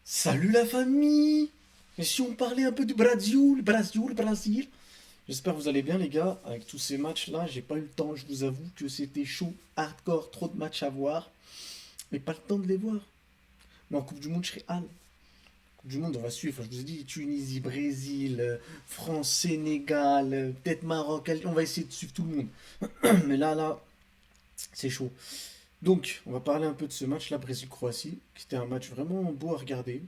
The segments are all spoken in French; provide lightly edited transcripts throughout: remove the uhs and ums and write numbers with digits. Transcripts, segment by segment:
Salut la famille! Et si on parlait un peu du Brésil? J'espère que vous allez bien les gars. Avec tous ces matchs-là, j'ai pas eu le temps, je vous avoue que c'était chaud, hardcore, trop de matchs à voir, mais pas le temps de les voir. Mais en Coupe du Monde, je serai hal. Coupe du Monde, on va suivre. Enfin, je vous ai dit, Tunisie, Brésil, France, Sénégal, peut-être Maroc, on va essayer de suivre tout le monde. Mais là, c'est chaud. Donc, on va parler un peu de ce match-là, Brésil-Croatie, qui était un match vraiment beau à regarder.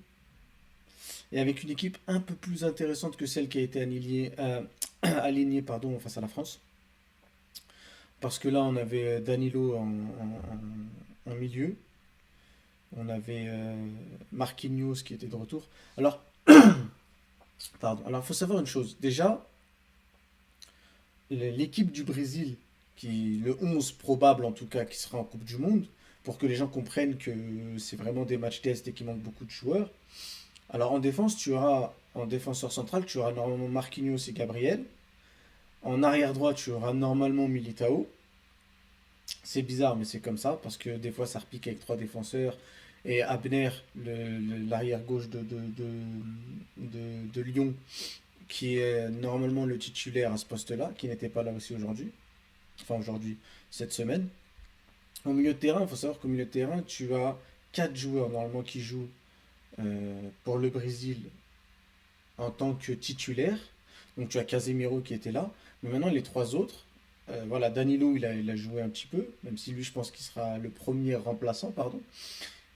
Et avec une équipe un peu plus intéressante que celle qui a été alignée pardon, face à la France. Parce que là, on avait Danilo en milieu, on avait Marquinhos qui était de retour. Alors, pardon. Alors, il faut savoir une chose. Déjà, l'équipe du Brésil, le 11 probable en tout cas, qui sera en Coupe du Monde, pour que les gens comprennent que c'est vraiment des matchs test et qu'il manque beaucoup de joueurs. Alors, en défense, en défenseur central, tu auras normalement Marquinhos et Gabriel. En arrière droit, tu auras normalement Militao. C'est bizarre, mais c'est comme ça, parce que des fois ça repique avec trois défenseurs. Et Abner, l'arrière gauche de Lyon, qui est normalement le titulaire à ce poste-là, qui n'était pas là aussi aujourd'hui. Enfin aujourd'hui, cette semaine. Au milieu de terrain, il faut savoir qu'au milieu de terrain, tu as quatre joueurs normalement qui jouent pour le Brésil en tant que titulaire. Donc tu as Casemiro qui était là. Mais maintenant les trois autres, voilà, Danilo il a joué un petit peu, même si lui je pense qu'il sera le premier remplaçant, pardon.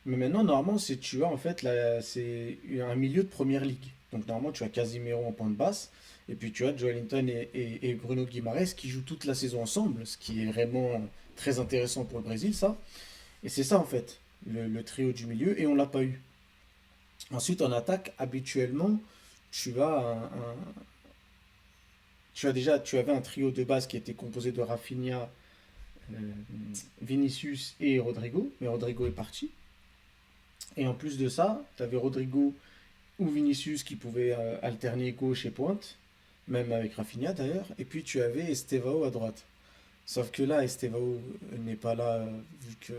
Mais maintenant normalement c'est tu as en fait c'est un milieu de première ligue. Donc normalement tu as Casemiro en pointe basse, et puis tu as Joelinton et Bruno Guimaraes qui jouent toute la saison ensemble, ce qui est vraiment très intéressant pour le Brésil ça. Et c'est ça en fait, le trio du milieu, et on l'a pas eu. Ensuite en attaque, habituellement, tu as tu avais un trio de base qui était composé de Rafinha, euh, Vinicius et Rodrigo, mais Rodrigo est parti. Et en plus de ça, tu avais Rodrigo ou Vinicius qui pouvaient alterner gauche et pointe, même avec Rafinha d'ailleurs. Et puis tu avais Estevao à droite. Sauf que là, Estevao n'est pas là vu que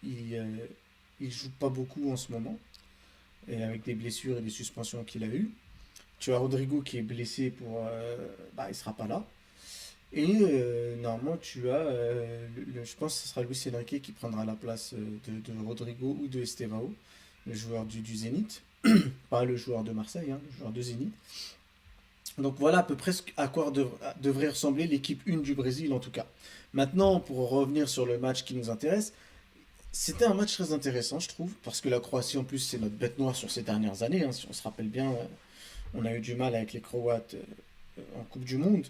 il joue pas beaucoup en ce moment, et avec des blessures et des suspensions qu'il a eues. Tu as Rodrigo qui est blessé il sera pas là. Et normalement, tu as, je pense que ce sera Luis Enrique qui prendra la place de Rodrigo ou de Estevao, le joueur du Zénith, pas le joueur de Marseille, hein, le joueur de Zénith. Donc voilà à peu près à quoi devrait ressembler l'équipe 1 du Brésil en tout cas. Maintenant, pour revenir sur le match qui nous intéresse, c'était un match très intéressant, je trouve, parce que la Croatie, en plus, c'est notre bête noire sur ces dernières années, hein. Si on se rappelle bien, on a eu du mal avec les Croates en Coupe du Monde.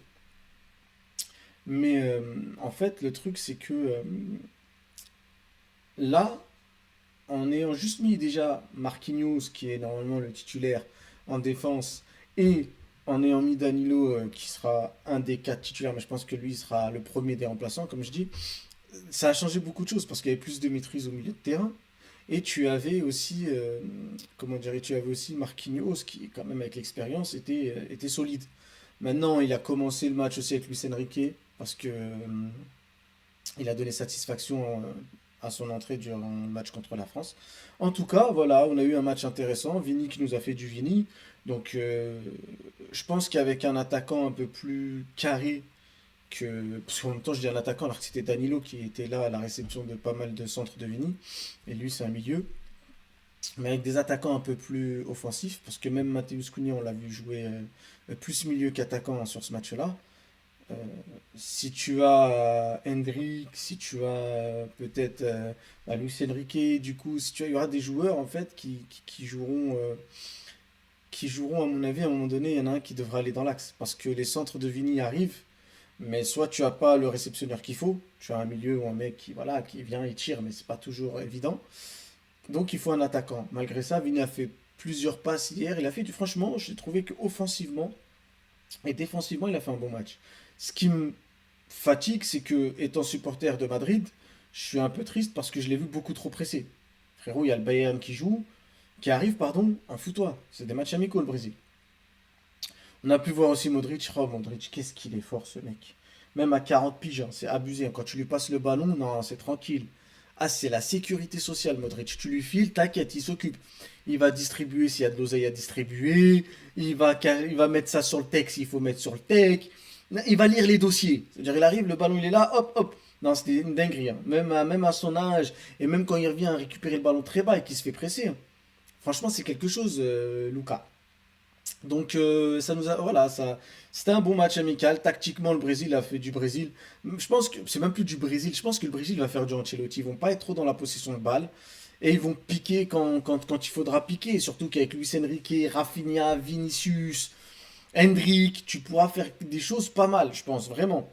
Mais en fait, le truc, c'est que là, en ayant juste mis déjà Marquinhos, qui est normalement le titulaire en défense, et en ayant mis Danilo, qui sera un des quatre titulaires, mais je pense que lui sera le premier des remplaçants, comme je dis, ça a changé beaucoup de choses parce qu'il y avait plus de maîtrise au milieu de terrain. Et tu avais aussi, comment dire, tu avais aussi Marquinhos qui, quand même, avec l'expérience, était solide. Maintenant, il a commencé le match aussi avec Luis Enrique parce que il a donné satisfaction à son entrée durant le match contre la France. En tout cas, voilà, on a eu un match intéressant. Vini qui nous a fait du Vini. Donc, je pense qu'avec un attaquant un peu plus carré parce qu'en même temps, je dis un attaquant alors que c'était Danilo qui était là à la réception de pas mal de centres de Vini. Et lui, c'est un milieu. Mais avec des attaquants un peu plus offensifs, parce que même Matheus Cunha, on l'a vu jouer plus milieu qu'attaquant sur ce match-là. Euh, Si tu as Hendrik, si tu as peut-être Luis Enrique, du coup, si tu as, il y aura des joueurs en fait qui joueront à mon avis à un moment donné. Il y en a un qui devra aller dans l'axe parce que les centres de Vini arrivent, mais soit tu as pas le réceptionneur qu'il faut, tu as un milieu ou un mec qui voilà qui vient, il tire, mais c'est pas toujours évident. Donc il faut un attaquant. Malgré ça, Vini a fait plusieurs passes hier. Il a fait du franchement, j'ai trouvé que offensivement et défensivement, il a fait un bon match. Ce qui me fatigue, c'est que, étant supporter de Madrid, je suis un peu triste parce que je l'ai vu beaucoup trop pressé. Frérot, il y a le Bayern qui arrive, pardon, un fous-toi. C'est des matchs amicaux, le Brésil. On a pu voir aussi Modric. Oh, Modric, qu'est-ce qu'il est fort, ce mec. Même à 40 piges, hein, c'est abusé, hein. Quand tu lui passes le ballon, non, c'est tranquille. Ah, c'est la sécurité sociale, Modric. Tu lui files, t'inquiète, il s'occupe. Il va distribuer s'il y a de l'oseille à distribuer. Il va mettre ça sur le tech s'il faut mettre sur le tech. Il va lire les dossiers. C'est-à-dire, il arrive, le ballon, il est là, hop, hop. Non, c'était une dinguerie, hein. Même à son âge, et même quand il revient à récupérer le ballon très bas et qu'il se fait presser, hein. Franchement, c'est quelque chose, Luca. Donc ça nous a voilà ça c'était un bon match amical. Tactiquement le Brésil a fait du Brésil. Je pense que c'est même plus du Brésil. Je pense que le Brésil va faire du Ancelotti. Ils vont pas être trop dans la possession de balle et ils vont piquer quand il faudra piquer. Et surtout qu'avec Luis Enrique, Rafinha, Vinicius, Hendrick, tu pourras faire des choses pas mal, je pense vraiment.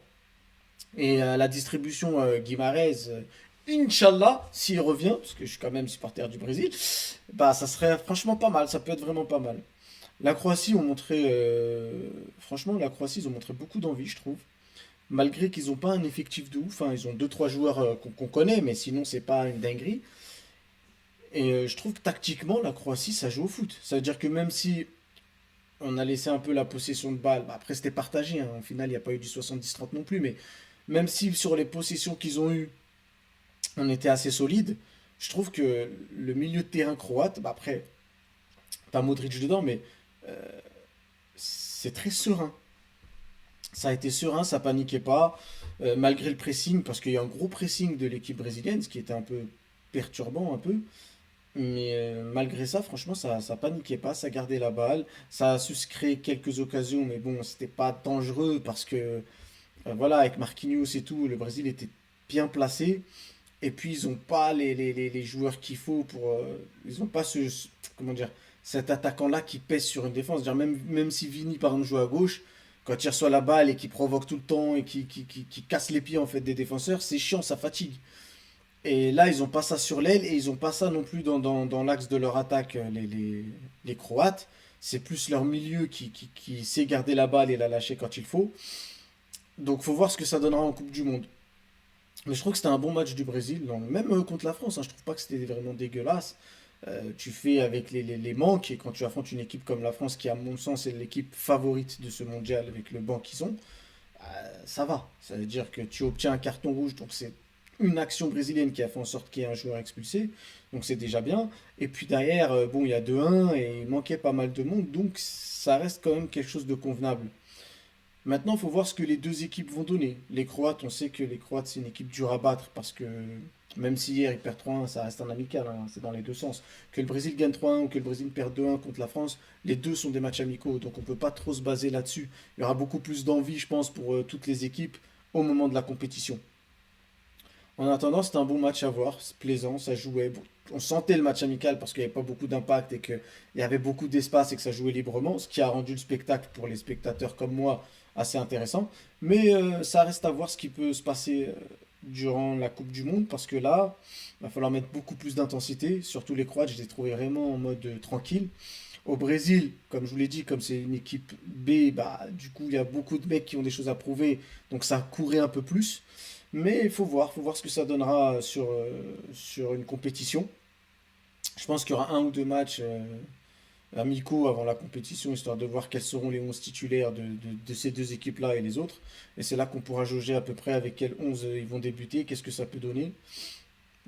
Et la distribution Guimarães, Inch'Allah, s'il revient, parce que je suis quand même supporter du Brésil, bah ça serait franchement pas mal. Ça peut être vraiment pas mal. La Croatie ont montré, franchement, la Croatie, ils ont montré beaucoup d'envie, je trouve. Malgré qu'ils n'ont pas un effectif de ouf, hein, ils ont deux trois joueurs qu'on connaît, mais sinon, c'est pas une dinguerie. Et je trouve que tactiquement, la Croatie, ça joue au foot. Ça veut dire que même si on a laissé un peu la possession de balle, bah, après c'était partagé, hein, au final, il n'y a pas eu du 70-30 non plus, mais même si sur les possessions qu'ils ont eues, on était assez solide, je trouve que le milieu de terrain croate, bah, après, pas Modric dedans, mais c'est très serein. Ça a été serein, ça paniquait pas, malgré le pressing, parce qu'il y a un gros pressing de l'équipe brésilienne, ce qui était un peu perturbant un peu. Mais malgré ça, franchement, ça paniquait pas, ça gardait la balle, ça a su se créer quelques occasions, mais bon, c'était pas dangereux parce que voilà, avec Marquinhos et tout, le Brésil était bien placé. Et puis ils ont pas les joueurs qu'il faut pour, ils ont pas comment dire, cet attaquant-là qui pèse sur une défense. Dire, même si Vini par exemple joue à gauche, quand il reçoit la balle et qui provoque tout le temps et qui casse les pieds en fait des défenseurs, c'est chiant, ça fatigue. Et là, ils ont pas ça sur l'aile et ils ont pas ça non plus dans l'axe de leur attaque, les Croates. C'est plus leur milieu qui sait garder la balle et la lâcher quand il faut. Donc faut voir ce que ça donnera en Coupe du Monde. Mais je trouve que c'était un bon match du Brésil, même contre la France, hein, je trouve pas que c'était vraiment dégueulasse. Tu fais avec les manques, et quand tu affrontes une équipe comme la France, qui à mon sens est l'équipe favorite de ce mondial avec le banc qu'ils ont, ça va. Ça veut dire que tu obtiens un carton rouge, donc c'est une action brésilienne qui a fait en sorte qu'il y ait un joueur expulsé, donc c'est déjà bien. Et puis derrière, bon, il y a 2-1 et il manquait pas mal de monde, donc ça reste quand même quelque chose de convenable. Maintenant, il faut voir ce que les deux équipes vont donner. Les Croates, on sait que les Croates, c'est une équipe dure à battre parce que même si hier ils perdent 3-1, ça reste un amical, hein, c'est dans les deux sens. Que le Brésil gagne 3-1 ou que le Brésil perde 2-1 contre la France, les deux sont des matchs amicaux, donc on ne peut pas trop se baser là-dessus. Il y aura beaucoup plus d'envie, je pense, pour toutes les équipes au moment de la compétition. En attendant, c'était un bon match à voir, c'est plaisant, ça jouait. Bon, on sentait le match amical parce qu'il n'y avait pas beaucoup d'impact et qu'il y avait beaucoup d'espace et que ça jouait librement, ce qui a rendu le spectacle pour les spectateurs comme moi assez intéressant. Mais ça reste à voir ce qui peut se passer durant la Coupe du Monde parce que là, il va falloir mettre beaucoup plus d'intensité. Surtout les Croates, je les ai trouvés vraiment en mode tranquille. Au Brésil, comme je vous l'ai dit, comme c'est une équipe B, bah, du coup, il y a beaucoup de mecs qui ont des choses à prouver, donc ça courait un peu plus. Mais il faut voir ce que ça donnera sur une compétition. Je pense qu'il y aura un ou deux matchs amicaux avant la compétition, histoire de voir quels seront les 11 titulaires de ces deux équipes-là et les autres. Et c'est là qu'on pourra jauger à peu près avec quels 11 ils vont débuter, qu'est-ce que ça peut donner.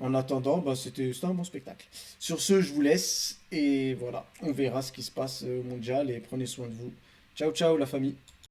En attendant, bah, c'était un bon spectacle. Sur ce, je vous laisse et voilà, on verra ce qui se passe au mondial et prenez soin de vous. Ciao, ciao la famille.